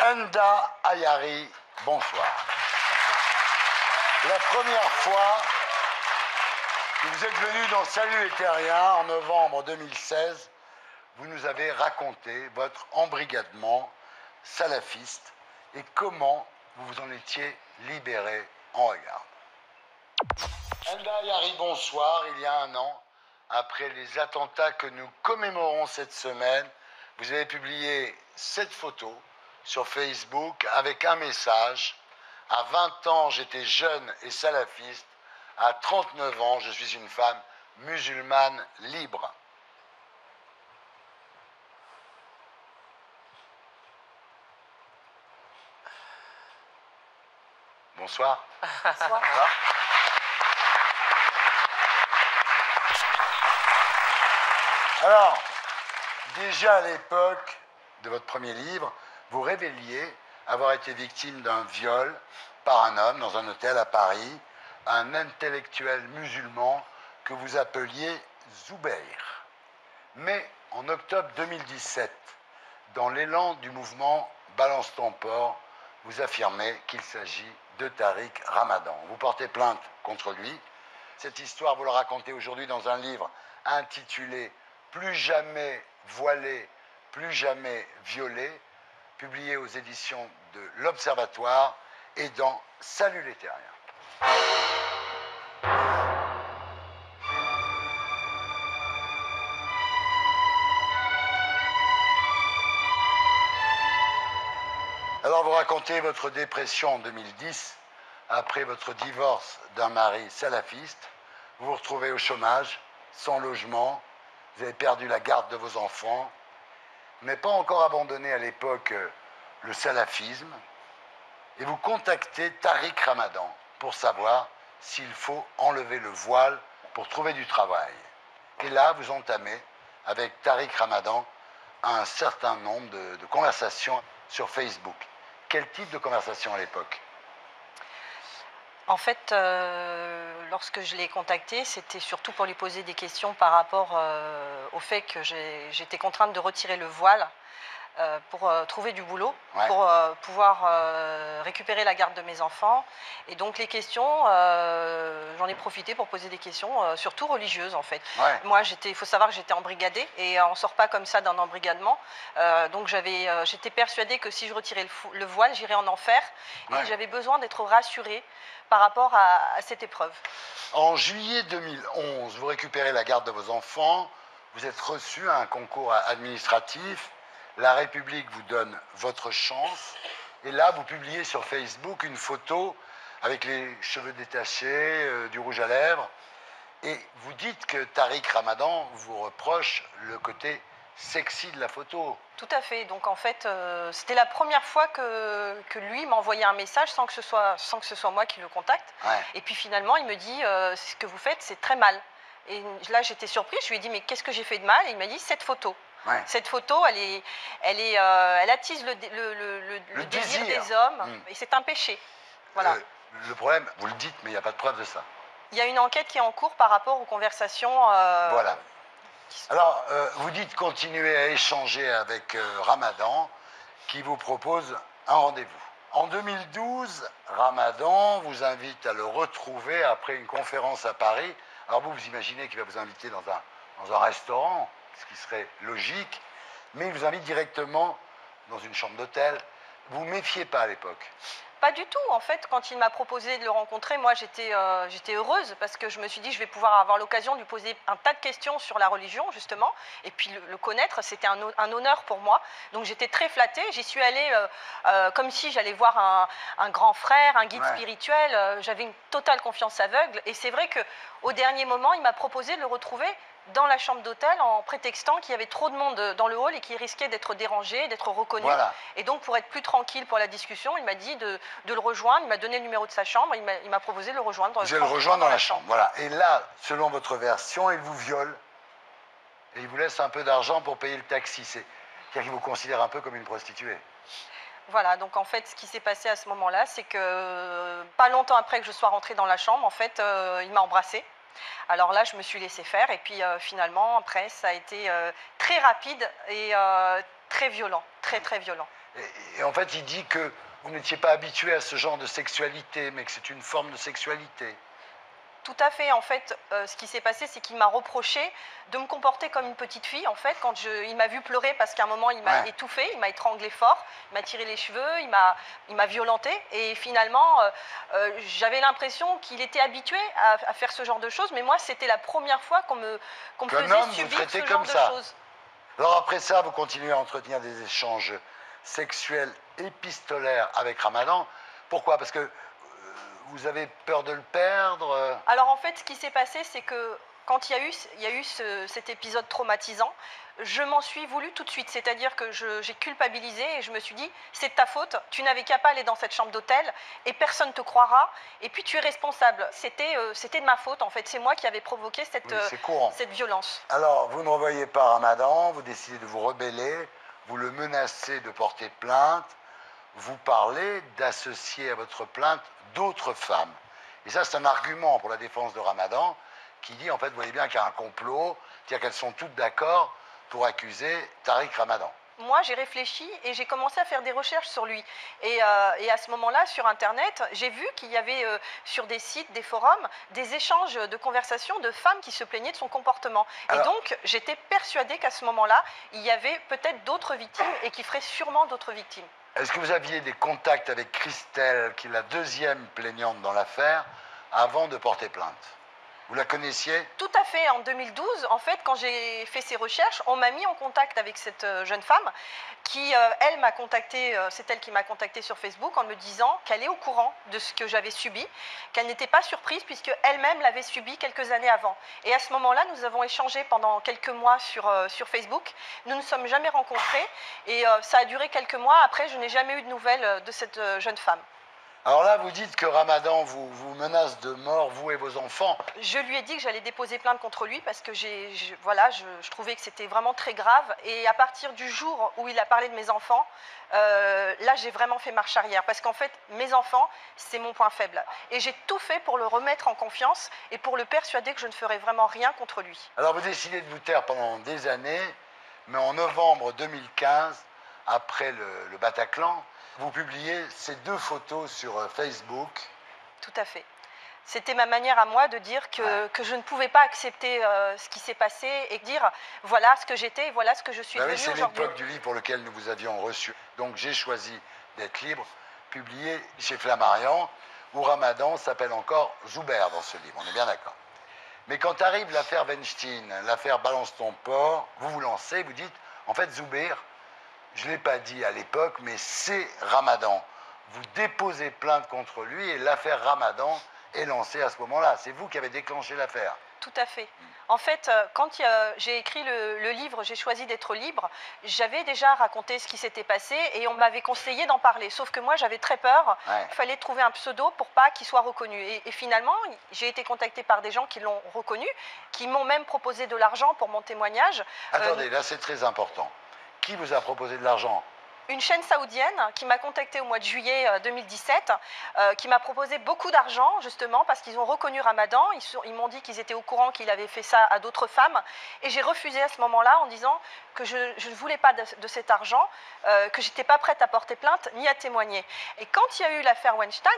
Enda Ayari, bonsoir. La première fois que vous êtes venu dans Salut les Terriens en novembre 2016, vous nous avez raconté votre embrigadement salafiste et comment vous vous en étiez libéré en regard. Enda Ayari, bonsoir. Il y a un an, après les attentats que nous commémorons cette semaine, vous avez publié cette photo sur Facebook avec un message. À 20 ans, j'étais jeune et salafiste. À 39 ans, je suis une femme musulmane libre. Bonsoir. Bonsoir. Alors, déjà à l'époque de votre premier livre, vous révéliez avoir été victime d'un viol par un homme dans un hôtel à Paris, un intellectuel musulman que vous appeliez Zoubeir. Mais en octobre 2017, dans l'élan du mouvement Balance ton port, vous affirmez qu'il s'agit de Tariq Ramadan. Vous portez plainte contre lui. Cette histoire, vous la racontez aujourd'hui dans un livre intitulé « Plus jamais voilé, plus jamais violé », publié aux éditions de l'Observatoire et dans Salut les Terriens. Alors vous racontez votre dépression en 2010, après votre divorce d'un mari salafiste. Vous vous retrouvez au chômage, sans logement, vous avez perdu la garde de vos enfants, vous n'avez pas encore abandonné à l'époque le salafisme, et vous contactez Tariq Ramadan pour savoir s'il faut enlever le voile pour trouver du travail. Et là, vous entamez avec Tariq Ramadan un certain nombre de conversations sur Facebook. Quel type de conversation à l'époque ? En fait, lorsque je l'ai contacté, c'était surtout pour lui poser des questions par rapport au fait que j'étais contrainte de retirer le voile pour trouver du boulot, Ouais. pour pouvoir récupérer la garde de mes enfants. Et donc les questions, j'en ai profité pour poser des questions, surtout religieuses en fait. Ouais. Moi, il faut savoir que j'étais embrigadée et on ne sort pas comme ça d'un embrigadement. Donc j'étais persuadée que si je retirais le voile, j'irais en enfer. Ouais. Et j'avais besoin d'être rassurée par rapport à cette épreuve. En juillet 2011, vous récupérez la garde de vos enfants, vous êtes reçu à un concours administratif, la République vous donne votre chance, et là vous publiez sur Facebook une photo avec les cheveux détachés, du rouge à lèvres, et vous dites que Tariq Ramadan vous reproche le côté sexy de la photo. Tout à fait. Donc en fait, c'était la première fois que lui m'envoyait un message sans que ce soit moi qui le contacte. Ouais. Et puis finalement, il me dit ce que vous faites, c'est très mal. Et là, j'étais surprise. Je lui ai dit mais qu'est-ce que j'ai fait de mal? Et il m'a dit cette photo. Ouais. Cette photo, elle attise le désir des hommes. Et c'est un péché. Voilà. Le problème, vous le dites, mais il n'y a pas de preuve de ça. Il y a une enquête qui est en cours par rapport aux conversations. Voilà. Alors, vous dites continuer à échanger avec Ramadan, qui vous propose un rendez-vous. En 2012, Ramadan vous invite à le retrouver après une conférence à Paris. Alors vous imaginez qu'il va vous inviter dans un restaurant, ce qui serait logique, mais il vous invite directement dans une chambre d'hôtel. Vous ne méfiez pas à l'époque. Pas du tout. En fait, quand il m'a proposé de le rencontrer, moi, j'étais heureuse parce que je me suis dit, je vais pouvoir avoir l'occasion de lui poser un tas de questions sur la religion, justement. Et puis, le connaître, c'était un honneur pour moi. Donc, j'étais très flattée. J'y suis allée comme si j'allais voir un grand frère, un guide spirituel. J'avais une totale confiance aveugle. Et c'est vrai qu'au dernier moment, il m'a proposé de le retrouver dans la chambre d'hôtel en prétextant qu'il y avait trop de monde dans le hall et qu'il risquait d'être dérangé, d'être reconnu. Voilà. Et donc, pour être plus tranquille pour la discussion, il m'a dit de le rejoindre. Il m'a donné le numéro de sa chambre. Il m'a proposé de le rejoindre. Vous allez le rejoindre dans la chambre. Voilà. Et là, selon votre version, il vous viole et il vous laisse un peu d'argent pour payer le taxi. C'est-à-dire qu'il vous considère un peu comme une prostituée. Voilà, donc en fait, ce qui s'est passé à ce moment-là, c'est que pas longtemps après que je sois rentrée dans la chambre, en fait, il m'a embrassée. Alors là, je me suis laissée faire et puis finalement, après, ça a été très rapide et très violent, très violent. Et en fait, il dit que vous n'étiez pas habitué à ce genre de sexualité, mais que c'est une forme de sexualité. Tout à fait. En fait, ce qui s'est passé, c'est qu'il m'a reproché de me comporter comme une petite fille. En fait, il m'a vu pleurer parce qu'à un moment, il m'a étouffée, il m'a étranglée fort, il m'a tiré les cheveux, il m'a violentée. Et finalement, j'avais l'impression qu'il était habitué à faire ce genre de choses. Mais moi, c'était la première fois qu'on me faisait subir ce genre de choses. Alors après ça, vous continuez à entretenir des échanges sexuels épistolaires avec Ramadan. Pourquoi? Parce que vous avez peur de le perdre? Alors en fait, ce qui s'est passé, c'est que quand il y a eu cet épisode traumatisant, je m'en suis voulu tout de suite. C'est-à-dire que j'ai culpabilisé et je me suis dit, c'est de ta faute, tu n'avais qu'à pas aller dans cette chambre d'hôtel et personne ne te croira. Et puis tu es responsable. C'était de ma faute en fait. C'est moi qui avais provoqué cette violence. Alors vous ne revoyez pas Ramadan, vous décidez de vous rebeller, vous le menacez de porter plainte, vous parlez d'associer à votre plainte d'autres femmes. Et ça, c'est un argument pour la défense de Ramadan qui dit, en fait, vous voyez bien qu'il y a un complot, c'est-à-dire qu'elles sont toutes d'accord pour accuser Tariq Ramadan. Moi, j'ai réfléchi et j'ai commencé à faire des recherches sur lui. Et à ce moment-là, sur Internet, j'ai vu qu'il y avait sur des sites, des forums, des échanges de conversations de femmes qui se plaignaient de son comportement. Alors, et donc, j'étais persuadée qu'à ce moment-là, il y avait peut-être d'autres victimes et qu'il ferait sûrement d'autres victimes. Est-ce que vous aviez des contacts avec Christelle, qui est la deuxième plaignante dans l'affaire, avant de porter plainte? Vous la connaissiez? Tout à fait. En 2012, en fait, quand j'ai fait ces recherches, on m'a mis en contact avec cette jeune femme qui, elle, m'a contactée, c'est elle qui m'a contactée sur Facebook en me disant qu'elle est au courant de ce que j'avais subi, qu'elle n'était pas surprise puisque elle-même l'avait subi quelques années avant. Et à ce moment-là, nous avons échangé pendant quelques mois sur Facebook. Nous ne sommes jamais rencontrés et ça a duré quelques mois. Après, je n'ai jamais eu de nouvelles de cette jeune femme. Alors là, vous dites que Ramadan vous menace de mort, vous et vos enfants. Je lui ai dit que j'allais déposer plainte contre lui parce que je trouvais que c'était vraiment très grave. Et à partir du jour où il a parlé de mes enfants, là, j'ai vraiment fait marche arrière. Parce qu'en fait, mes enfants, c'est mon point faible. Et j'ai tout fait pour le remettre en confiance et pour le persuader que je ne ferai vraiment rien contre lui. Alors vous décidez de vous taire pendant des années, mais en novembre 2015, après le Bataclan, vous publiez ces deux photos sur Facebook. Tout à fait. C'était ma manière à moi de dire que je ne pouvais pas accepter ce qui s'est passé et dire voilà ce que j'étais et voilà ce que je suis devenue aujourd'hui. C'est l'époque du livre pour lequel nous vous avions reçu. Donc j'ai choisi d'être libre, publié chez Flammarion, où Ramadan s'appelle encore Zuber dans ce livre, on est bien d'accord. Mais quand arrive l'affaire Weinstein, l'affaire Balance ton porc, vous vous lancez, vous dites, en fait Zuber, je ne l'ai pas dit à l'époque, mais c'est Ramadan. Vous déposez plainte contre lui et l'affaire Ramadan est lancée à ce moment-là. C'est vous qui avez déclenché l'affaire. Tout à fait. En fait, quand j'ai écrit le livre « J'ai choisi d'être libre », j'avais déjà raconté ce qui s'était passé et on m'avait conseillé d'en parler. Sauf que moi, j'avais très peur. Il fallait trouver un pseudo pour pas qu'il soit reconnu. Et finalement, j'ai été contactée par des gens qui l'ont reconnu, qui m'ont même proposé de l'argent pour mon témoignage. Attendez, là c'est très important. Qui vous a proposé de l'argent? Une chaîne saoudienne qui m'a contactée au mois de juillet 2017, qui m'a proposé beaucoup d'argent, justement, parce qu'ils ont reconnu Ramadan. Ils m'ont dit qu'ils étaient au courant qu'il avait fait ça à d'autres femmes. Et j'ai refusé à ce moment-là en disant que je ne voulais pas de cet argent, que je n'étais pas prête à porter plainte ni à témoigner. Et quand il y a eu l'affaire Weinstein,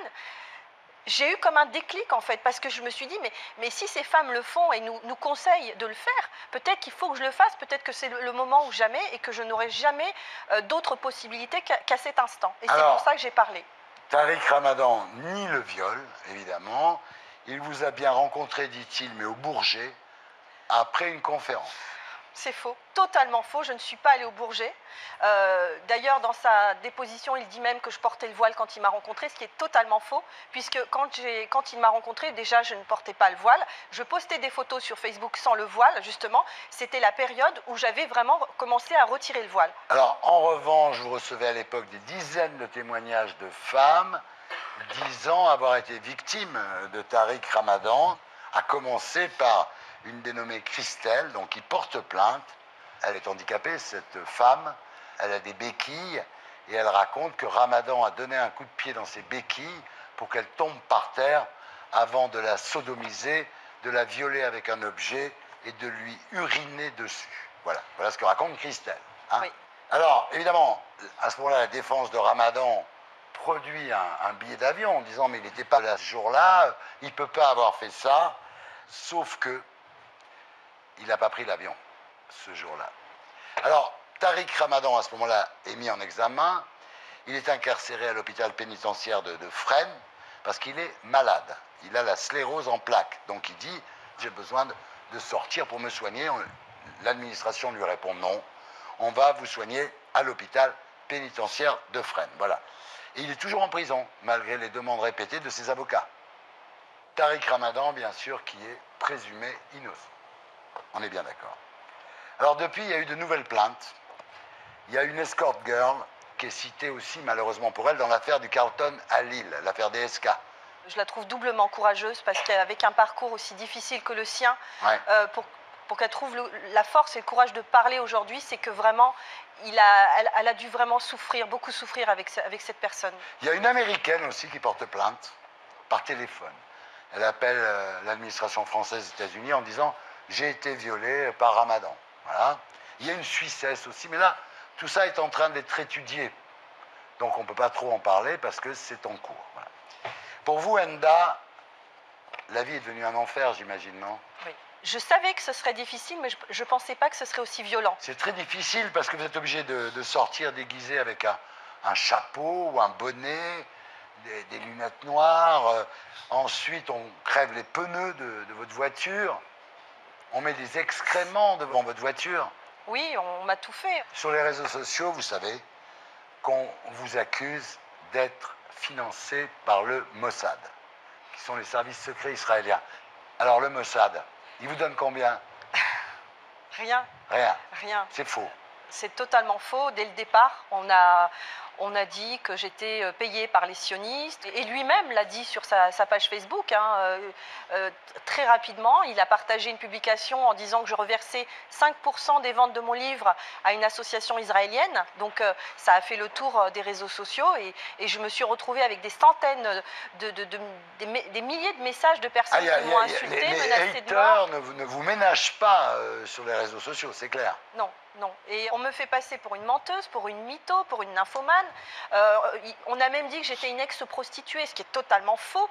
j'ai eu comme un déclic en fait, parce que je me suis dit, mais si ces femmes le font et nous conseillent de le faire, peut-être qu'il faut que je le fasse, peut-être que c'est le moment ou jamais et que je n'aurai jamais d'autres possibilités qu'à cet instant. Et c'est pour ça que j'ai parlé. Tariq Ramadan nie le viol, évidemment. Il vous a bien rencontré, dit-il, mais au Bourget, après une conférence. C'est faux, totalement faux, je ne suis pas allée au Bourget. D'ailleurs, dans sa déposition, il dit même que je portais le voile quand il m'a rencontré, ce qui est totalement faux, puisque quand il m'a rencontré, déjà, je ne portais pas le voile. Je postais des photos sur Facebook sans le voile, justement. C'était la période où j'avais vraiment commencé à retirer le voile. Alors, en revanche, vous recevez à l'époque des dizaines de témoignages de femmes disant avoir été victimes de Tariq Ramadan, à commencer par une dénommée Christelle, donc qui porte plainte. Elle est handicapée, cette femme. Elle a des béquilles et elle raconte que Ramadan a donné un coup de pied dans ses béquilles pour qu'elle tombe par terre avant de la sodomiser, de la violer avec un objet et de lui uriner dessus. Voilà ce que raconte Christelle. Oui. Alors, évidemment, à ce moment-là, la défense de Ramadan produit un billet d'avion en disant mais il n'était pas là ce jour-là, il ne peut pas avoir fait ça, sauf que il n'a pas pris l'avion ce jour-là. Alors, Tariq Ramadan, à ce moment-là, est mis en examen. Il est incarcéré à l'hôpital pénitentiaire de Fresnes parce qu'il est malade. Il a la sclérose en plaques. Donc il dit, j'ai besoin de sortir pour me soigner. L'administration lui répond non. On va vous soigner à l'hôpital pénitentiaire de Fresnes. Voilà. Et il est toujours en prison, malgré les demandes répétées de ses avocats. Tariq Ramadan, bien sûr, qui est présumé innocent. On est bien d'accord. Alors depuis, il y a eu de nouvelles plaintes. Il y a une escort girl qui est citée aussi, malheureusement pour elle, dans l'affaire du Carlton à Lille, l'affaire DSK. Je la trouve doublement courageuse parce qu'avec un parcours aussi difficile que le sien, Ouais. Pour qu'elle trouve la force et le courage de parler aujourd'hui, c'est que vraiment, elle a dû vraiment souffrir, beaucoup souffrir avec cette personne. Il y a une Américaine aussi qui porte plainte par téléphone. Elle appelle l'administration française des États-Unis en disant « J'ai été violée par Ramadan ». Voilà. Il y a une Suissesse aussi, mais là, tout ça est en train d'être étudié. Donc on ne peut pas trop en parler parce que c'est en cours. Voilà. Pour vous, Enda, la vie est devenue un enfer, j'imagine, non? Oui. Je savais que ce serait difficile, mais je ne pensais pas que ce serait aussi violent. C'est très difficile parce que vous êtes obligé de sortir déguisé avec un chapeau ou un bonnet, des lunettes noires. Ensuite, on crève les pneus de votre voiture. On met des excréments devant votre voiture. Oui, on m'a tout fait. Sur les réseaux sociaux, vous savez qu'on vous accuse d'être financé par le Mossad, qui sont les services secrets israéliens. Alors le Mossad, il vous donne combien? Rien. Rien. Rien. C'est faux. C'est totalement faux. Dès le départ, on a dit que j'étais payée par les sionistes. Et lui-même l'a dit sur sa page Facebook. Très rapidement, il a partagé une publication en disant que je reversais 5% des ventes de mon livre à une association israélienne. Donc ça a fait le tour des réseaux sociaux. Et je me suis retrouvée avec des centaines, des milliers de messages de personnes qui m'ont insultée, menacée de mort. Les haters ne vous ménagent pas sur les réseaux sociaux, c'est clair. Non. Non. Et on me fait passer pour une menteuse, pour une mytho, pour une nymphomane. On a même dit que j'étais une ex-prostituée, ce qui est totalement faux.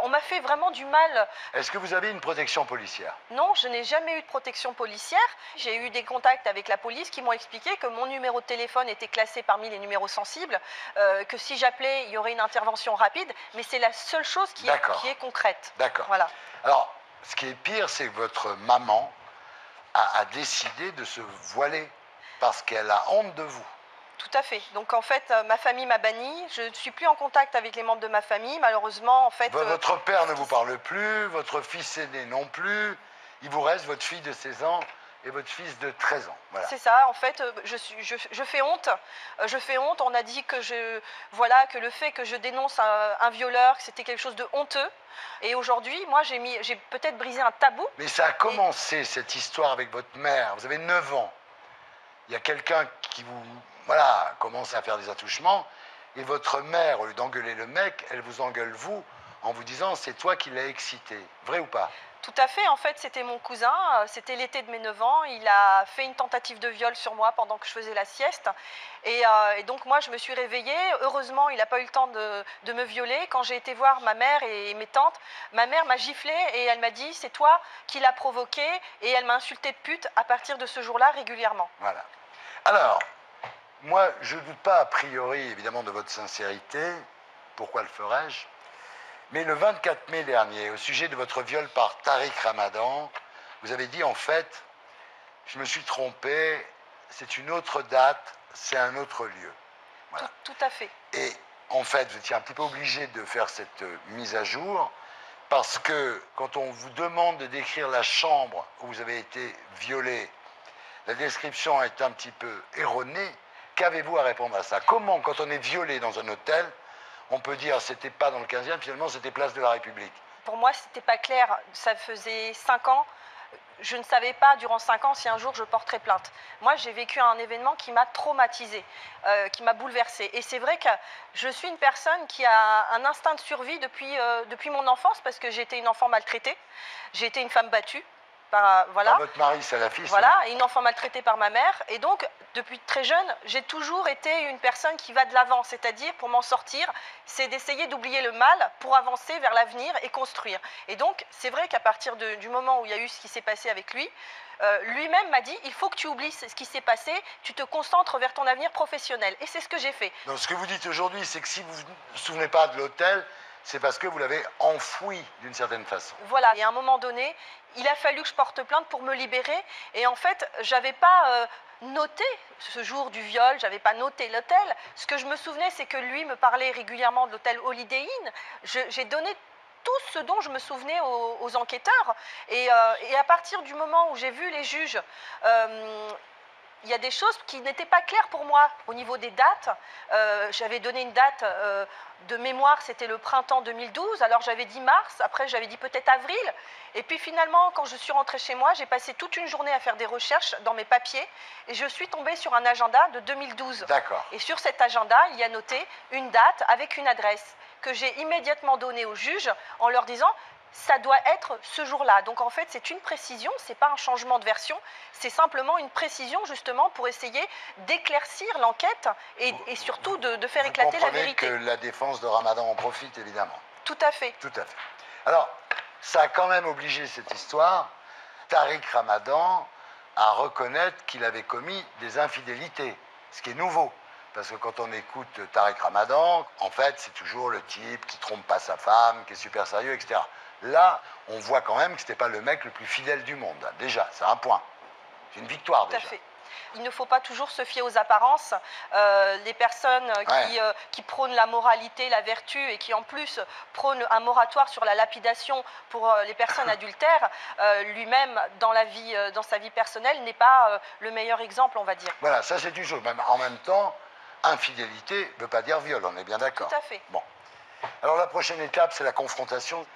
On m'a fait vraiment du mal. Est-ce que vous avez une protection policière? Non, je n'ai jamais eu de protection policière. J'ai eu des contacts avec la police qui m'ont expliqué que mon numéro de téléphone était classé parmi les numéros sensibles, que si j'appelais, il y aurait une intervention rapide. Mais c'est la seule chose qui est concrète. D'accord. Voilà. Alors, ce qui est pire, c'est que votre maman a décidé de se voiler parce qu'elle a honte de vous. Tout à fait. Donc en fait, ma famille m'a bannie. Je ne suis plus en contact avec les membres de ma famille. Malheureusement, en fait... Votre père ne vous parle plus, votre fils aîné non plus. Il vous reste votre fille de 16 ans et votre fils de 13 ans. Voilà. C'est ça, en fait, je fais honte. Je fais honte. On a dit que que le fait que je dénonce un violeur, c'était quelque chose de honteux. Et aujourd'hui, moi, j'ai peut-être brisé un tabou. Mais ça a commencé, cette histoire, avec votre mère. Vous avez 9 ans. Il y a quelqu'un qui vous commence à faire des attouchements. Et votre mère, au lieu d'engueuler le mec, elle vous engueule vous en vous disant c'est toi qui l'as excité. Vrai ou pas? Tout à fait, en fait, c'était mon cousin, c'était l'été de mes 9 ans, il a fait une tentative de viol sur moi pendant que je faisais la sieste. Et donc moi, je me suis réveillée, heureusement, il n'a pas eu le temps de me violer. Quand j'ai été voir ma mère et mes tantes, ma mère m'a giflé et elle m'a dit c'est toi qui l'as provoqué, et elle m'a insulté de pute à partir de ce jour-là régulièrement. Voilà. Alors, moi, je ne doute pas a priori, évidemment, de votre sincérité. Pourquoi le ferais-je? Mais le 24 mai dernier, au sujet de votre viol par Tariq Ramadan, vous avez dit en fait, je me suis trompé, c'est une autre date, c'est un autre lieu. Voilà. Tout à fait. Et en fait, vous étiez un petit peu obligé de faire cette mise à jour, parce que quand on vous demande de décrire la chambre où vous avez été violé, la description est un petit peu erronée. Qu'avez-vous à répondre à ça? Comment, quand on est violé dans un hôtel, on peut dire c'était pas dans le 15e, finalement c'était place de la République? Pour moi, c'était pas clair. Ça faisait 5 ans. Je ne savais pas durant 5 ans si un jour je porterais plainte. Moi, j'ai vécu un événement qui m'a traumatisée, qui m'a bouleversée. Et c'est vrai que je suis une personne qui a un instinct de survie depuis mon enfance, parce que j'ai été une enfant maltraitée. J'ai été une femme battue. voilà. Par votre mari, salafiste. Voilà, et une enfant maltraitée par ma mère. Et donc, depuis très jeune, j'ai toujours été une personne qui va de l'avant. C'est-à-dire, pour m'en sortir, c'est d'essayer d'oublier le mal pour avancer vers l'avenir et construire. Et donc, c'est vrai qu'à partir du moment où il y a eu ce qui s'est passé avec lui, lui-même m'a dit, il faut que tu oublies ce qui s'est passé, tu te concentres vers ton avenir professionnel. Et c'est ce que j'ai fait. Donc, ce que vous dites aujourd'hui, c'est que si vous ne vous souvenez pas de l'hôtel, c'est parce que vous l'avez enfoui d'une certaine façon. Voilà, et à un moment donné, il a fallu que je porte plainte pour me libérer. Et en fait, j'avais pas noté ce jour du viol, j'avais pas noté l'hôtel. Ce que je me souvenais, c'est que lui me parlait régulièrement de l'hôtel Holiday Inn. J'ai donné tout ce dont je me souvenais aux enquêteurs. Et à partir du moment où j'ai vu les juges, il y a des choses qui n'étaient pas claires pour moi au niveau des dates. J'avais donné une date de mémoire, c'était le printemps 2012. Alors j'avais dit mars, après j'avais dit peut-être avril. Et puis finalement, quand je suis rentrée chez moi, j'ai passé toute une journée à faire des recherches dans mes papiers et je suis tombée sur un agenda de 2012. D'accord. Et sur cet agenda, il y a noté une date avec une adresse que j'ai immédiatement donnée aux juges en leur disant ça doit être ce jour-là. Donc en fait, c'est une précision, ce n'est pas un changement de version, c'est simplement une précision justement pour essayer d'éclaircir l'enquête et surtout de faire éclater la vérité. Vous comprenez que la défense de Ramadan en profite, évidemment. Tout à fait. Tout à fait. Alors, ça a quand même obligé cette histoire, Tariq Ramadan, à reconnaître qu'il avait commis des infidélités, ce qui est nouveau. Parce que quand on écoute Tariq Ramadan, en fait, c'est toujours le type qui trompe pas sa femme, qui est super sérieux, etc. Là, on voit quand même que ce n'était pas le mec le plus fidèle du monde. Déjà, c'est un point. C'est une victoire, déjà. Tout à fait. Il ne faut pas toujours se fier aux apparences. Les personnes qui prônent la moralité, la vertu et qui en plus prônent un moratoire sur la lapidation pour les personnes adultères, lui-même, dans sa vie personnelle, n'est pas le meilleur exemple, on va dire. Voilà, ça c'est une chose. Même, en même temps, infidélité ne veut pas dire viol, on est bien d'accord. Tout à fait. Bon. Alors la prochaine étape, c'est la confrontation.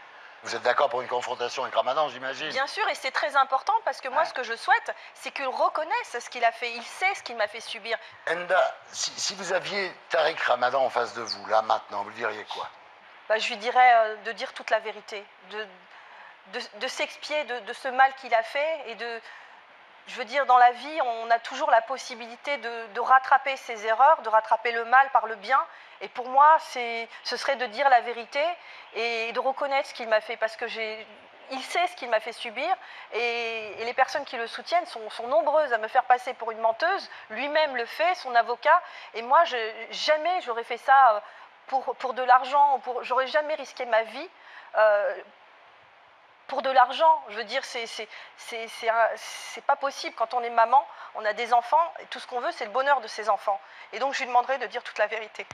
Vous êtes d'accord pour une confrontation avec Ramadan, j'imagine? Bien sûr, et c'est très important parce que moi, ce que je souhaite, c'est qu'il reconnaisse ce qu'il a fait. Il sait ce qu'il m'a fait subir. Enda, si vous aviez Tariq Ramadan en face de vous, là, maintenant, vous diriez quoi? Je lui dirais de dire toute la vérité, de s'expier de ce mal qu'il a fait et je veux dire, dans la vie, on a toujours la possibilité de rattraper ses erreurs, de rattraper le mal par le bien. Et pour moi, ce serait de dire la vérité et de reconnaître ce qu'il m'a fait. Parce que il sait ce qu'il m'a fait subir. Et les personnes qui le soutiennent sont nombreuses à me faire passer pour une menteuse. Lui-même le fait, son avocat. Et moi, jamais j'aurais fait ça pour de l'argent. J'aurais jamais risqué ma vie. Pour de l'argent, je veux dire, c'est pas possible. Quand on est maman, on a des enfants, et tout ce qu'on veut, c'est le bonheur de ses enfants. Et donc, je lui demanderai de dire toute la vérité.